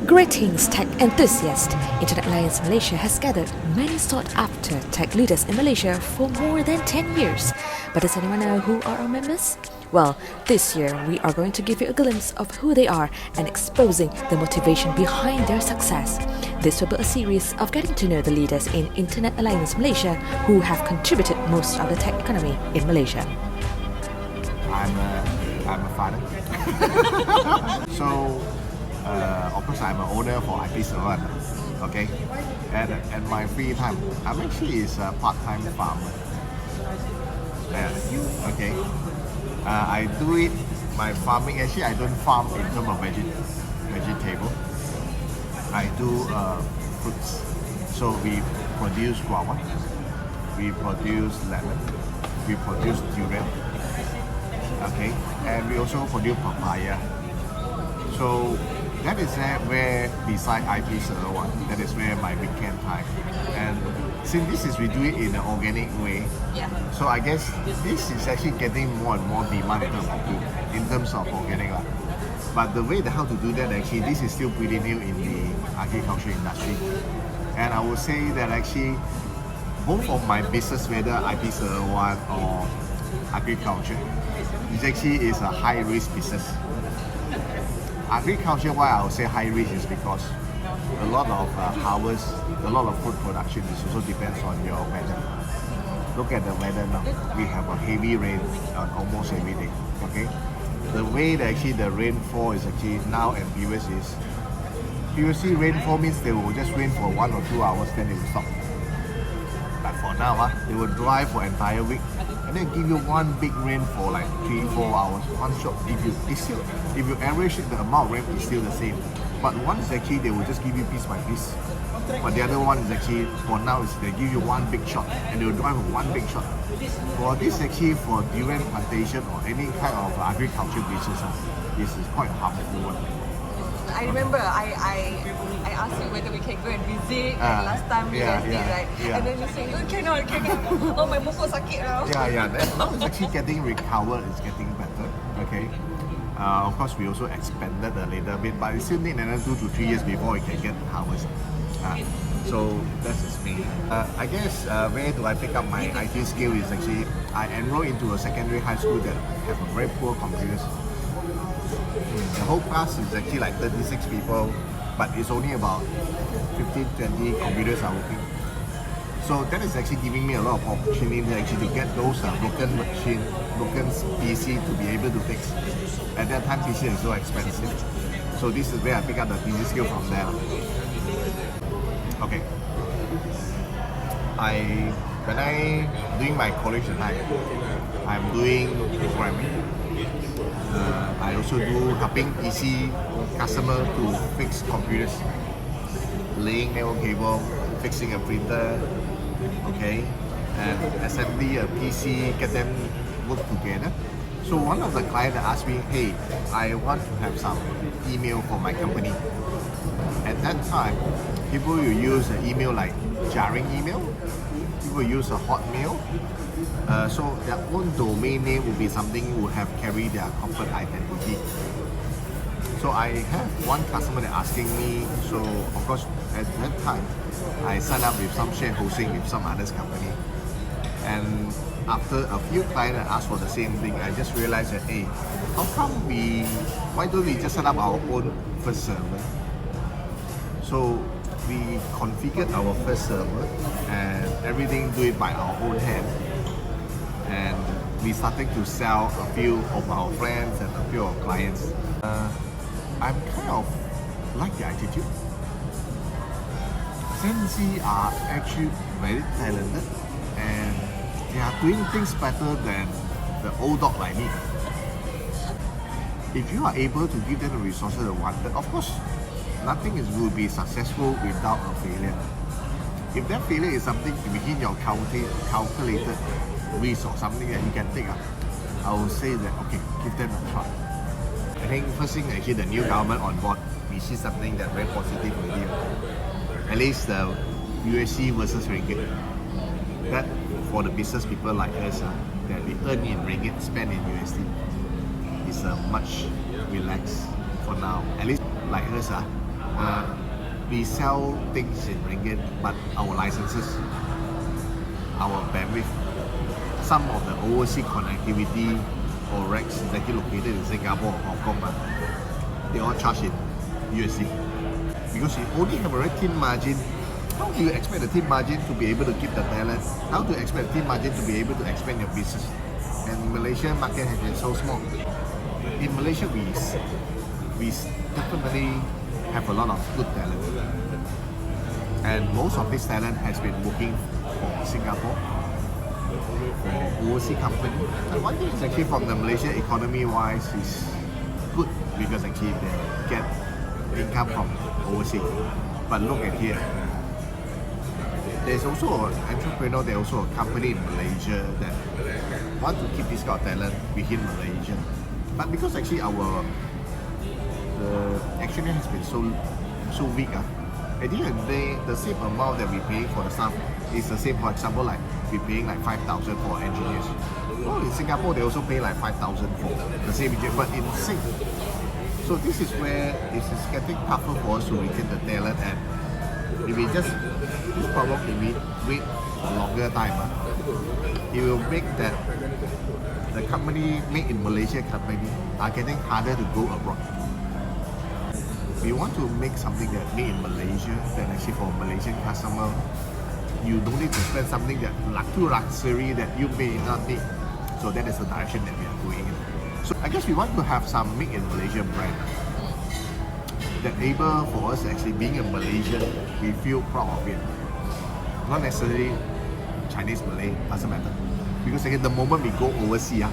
Greetings, tech enthusiasts! Internet Alliance Malaysia has gathered many sought-after tech leaders in Malaysia for more than 10 years. But does anyone know who are our members? Well, this year we are going to give you a glimpse of who they are and exposing the motivation behind their success. This will be a series of getting to know the leaders in Internet Alliance Malaysia who have contributed most of the tech economy in Malaysia. I'm a father. So, of course, I'm an owner for IP Serverone. Okay, and my free time, I'm actually is a part-time farmer. Yeah. Okay. I do it. My farming actually I don't farm in terms of vegetable. I do fruits. So we produce guava, we produce lemon, we produce durian. Okay, and we also produce papaya. So that is where beside IP Serverone, that is where my weekend time. And since this is we do it in an organic way, so I guess this is actually getting more and more demand in terms of organic. But the way how to do that actually, this is still pretty new in the agriculture industry. And I would say that actually both of my business, whether IP Serverone or agriculture, it actually is a high risk business. Agriculture, why I would say high risk is because a lot of harvest, a lot of food production is also depends on your weather. Look at the weather now. We have a heavy rain on almost every day. Okay, the way that actually the rainfall is actually now and previously rainfall means they will just rain for 1 or 2 hours, then it will stop. But for now, they will dry for entire week, and then give you one big rain for like 3-4 hours, one shot. If you average it, the amount of rain is still the same. But one is actually they will just give you piece by piece. But the other one is actually for now is they give you one big shot and they will dry for one big shot. For this actually for durian plantation or any kind of agriculture business, this is quite harmful one. I remember I asked you whether we can go and visit and last time we guys did, right? And then you say, oh, cannot. Oh, my moko sakit now. Now it's actually getting recovered, it's getting better. Okay. Of course, we also expanded a little bit, but we still need another 2 to 3 years before we can get harvest. So that's just me. I guess where do I pick up my IT skill is actually I enrolled into a secondary high school that have a very poor computers. The whole class is actually like 36 people, but it's only about 15-20 computers are working. So that is actually giving me a lot of opportunity actually to get those broken PC to be able to fix. At that time, PC is so expensive. So this is where I pick up the PC skill from there. Okay. When I doing my college time, I'm doing programming. I also do helping PC customer to fix computers, laying network cable, fixing a printer, okay, and assembly a PC, get them work together. So one of the clients asked me, hey, I want to have some email for my company. At that time, people will use an email like jarring email, people use a Hotmail. So their own domain name will be something will have carry their corporate identity. So I have one customer that asking me, so of course at that time I signed up with some share hosting with some others company, and after a few clients asked for the same thing, I just realized that hey, why don't we just set up our own first server? So we configured our first server and everything do it by our own hand, and we started to sell a few of our friends and a few of our clients. I'm kind of like the attitude. Gen Z are actually very talented and they are doing things better than the old dog like me. If you are able to give them the resources they wanted, of course, nothing will be successful without a failure. If that failure is something within your calculated resource, something that you can take up, I will say that okay, give them a try. I think first thing actually the new government on board, we see something that very positive with you. At least the USD versus ringgit. That for the business people like us that we earn in ringgit, spend in USD is much relaxed for now. At least like us, We sell things in ringgit, but our licenses, our bandwidth, some of the overseas connectivity or racks that are located in Singapore or Hong Kong, they all charge in USD. Because you only have a very thin margin, how do you expect the thin margin to be able to keep the talent? How do you expect the thin margin to be able to expand your business? And Malaysian market has been so small. In Malaysia, we definitely have a lot of good talent. And most of this talent has been working for Singapore, for overseas company. And one thing is actually from the Malaysian economy wise is good because actually they get income from overseas. But look at here. There's also an entrepreneur, there's also a company in Malaysia that want to keep this kind of talent within Malaysia. But because actually the exchange has been so weak, at the end of the day, the same amount that we pay for the staff is the same. For example, like we're paying like 5,000 for engineers. Well, in Singapore, they also pay like 5,000 for the same engineer, but in Sing. So this is where it is getting tougher for us to retain the talent, and if we just this problem, if we wait for longer time, it will make that the company made in Malaysia company are getting harder to go abroad. We want to make something that made in Malaysia, that actually for Malaysian customer, you don't need to spend something that too luxury that you may not need. So that is the direction that we are going in. So I guess we want to have some made in Malaysia brand that able for us actually being a Malaysian, we feel proud of it. Not necessarily Chinese, Malay, doesn't matter. Because again, the moment we go overseas,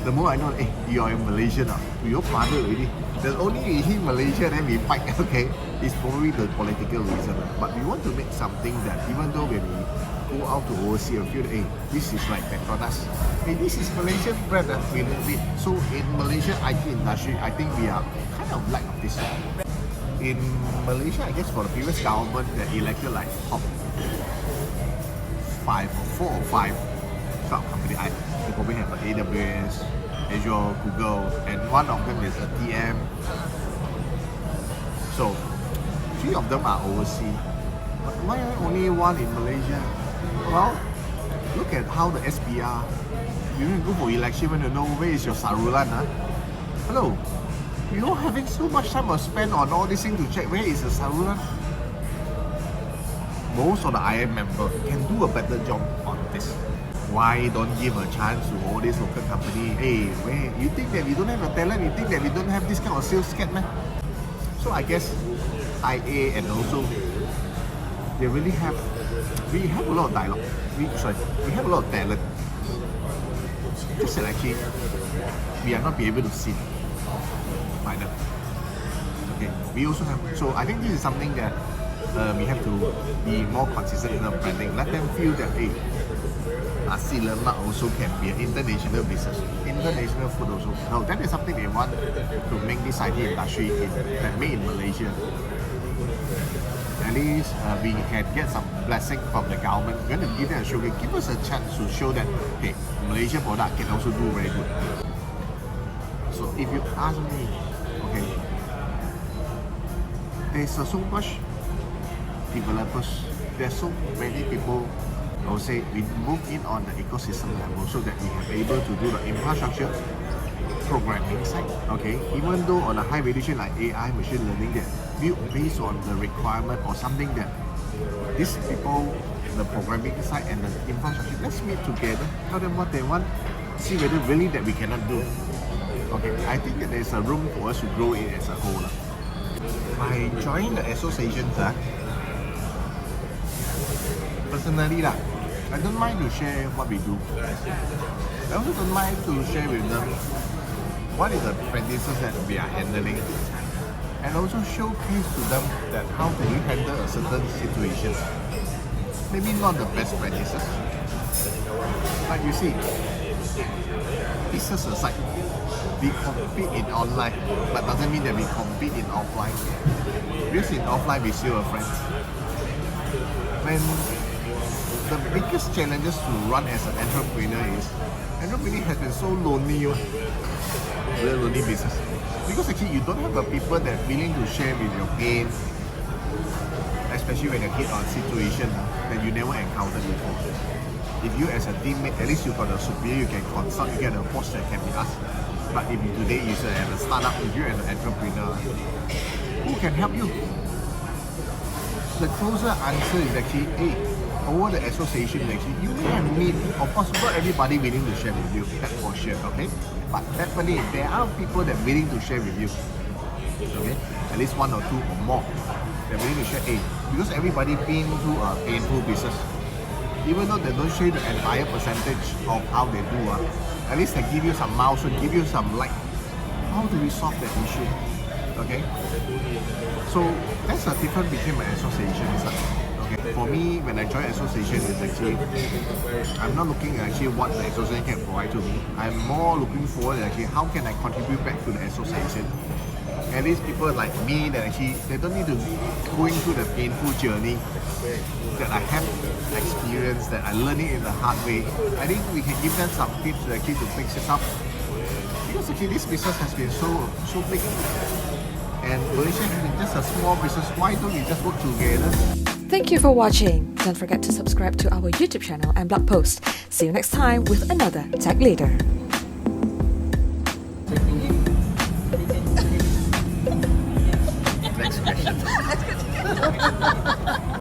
the moment I know, hey, you are a Malaysian, we all father already. There's only in Malaysia, then we fight, okay? It's probably the political reason. But we want to make something that even though when we go out to overseas, we feel, hey, this is like Petronas. Hey, this is Malaysian brand, we love it. So in Malaysia IT industry, I think we are kind of lack of this. In Malaysia, I guess for the previous government that elected like top 5 or 4 or 5 cloud company, they probably have like AWS, Azure, Google, and one of them is a TM. So 3 of them are overseas. But why only one in Malaysia? Well, look at how the SPR. You need to go for election when you know where is your Sarulan. Hello. You know, having so much time spent on all these things to check where is the Sarulan. Most of the IM members can do a better job on this. Why don't give a chance to all these local company? Hey, where you think that we don't have a talent? You think that we don't have this kind of sales skill, man? So I guess IA and also they really have. We have a lot of dialogue. We have a lot of talent. Just that actually we are not be able to see final. Okay, we also have. So I think this is something that we have to be more consistent in our branding. Let them feel that hey, nasi lemak also can be an international business, international food also. No, that is something they want to make this IT industry made in Malaysia. At least we can get some blessing from the government. We're going to give them a show, give us a chance to show that hey, Malaysian product can also do very good. So if you ask me, okay, there's so much developers, there's so many people. I would say we move in on the ecosystem level so that we are able to do the infrastructure programming side. Okay, even though on a high valuation like AI, machine learning, that built based on the requirement or something that these people, the programming side and the infrastructure, let's meet together, tell them what they want, see whether really that we cannot do. Okay, I think that there's a room for us to grow it as a whole. By joining the associations, personally, I don't mind to share what we do. I also don't mind to share with them what is the practices that we are handling, and also showcase to them that how do we handle a certain situation. Maybe not the best practices, but you see, business aside, we compete in online, but doesn't mean that we compete in offline. Because in offline we still are friends. When the biggest challenges to run as an entrepreneur has been so lonely, very lonely business. Because actually you don't have the people that are willing to share with your pain, especially when you hit on a situation that you never encountered before. If you as a teammate, at least you got a superior you can consult, you get a boss that can be asked. But if you today is at a startup, if you're an entrepreneur, who can help you? The closer answer is actually, hey, over the association actually, you may have need, of course not everybody willing to share with you, that's for sure, okay? But definitely there are people that willing to share with you. Okay? At least one or two or more. They're willing to share, hey, because everybody been through a painful business. Even though they don't share the entire percentage of how they do, at least they give you some milestone, give you some light. How do we solve that issue? Okay? So that's the difference between my association, isn't it? Okay. For me, when I join association, it's actually I'm not looking at actually what the association can provide to me. I'm more looking forward to actually how can I contribute back to the association. At least people like me that actually they don't need to going through the painful journey that I have experienced, that I learned it in the hard way. I think we can give them some tips to actually to fix it up. Because actually this business has been so big. And Malaysia has been just a small business. Why don't we just work together? Thank you for watching. Don't forget to subscribe to our YouTube channel and blog post. See you next time with another Tech Leader. Next question.